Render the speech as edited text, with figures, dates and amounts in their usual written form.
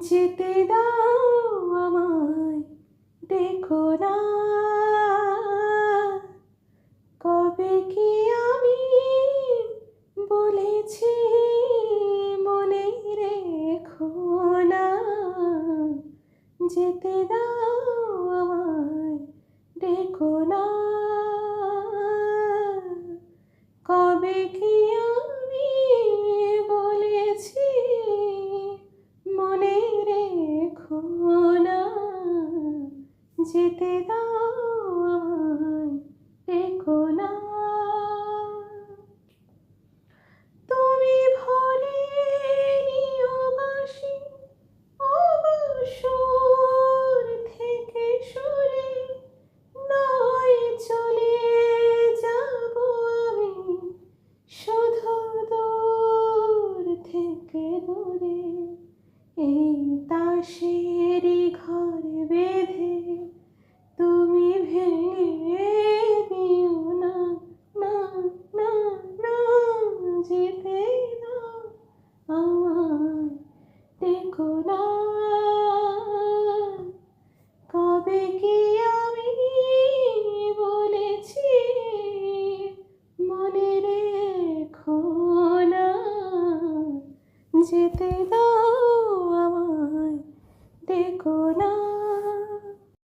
যেতে দাও আমায়, ডেকো না। কবে কি আমি বলেছি মনে রেখো না। যেতে দাও আমায়, ডেকো না। কবে কি আমি বলেছি মনে রেখো না। যেতে দাও আমায়, ডেকো না। তুমি ভরে নিও বাঁশি অবসর থেকে সরে, নয় চলে যাব আমি শুধু দূর থেকে দূরে। এই তাসেরই ঘর বেঁধে তুমি ভেঙে দিও না, না, না, না। যেতে দাও আমায়, ডেকো না। কবে কি আমি বলেছি মনে রেখো না। যেতে দাও।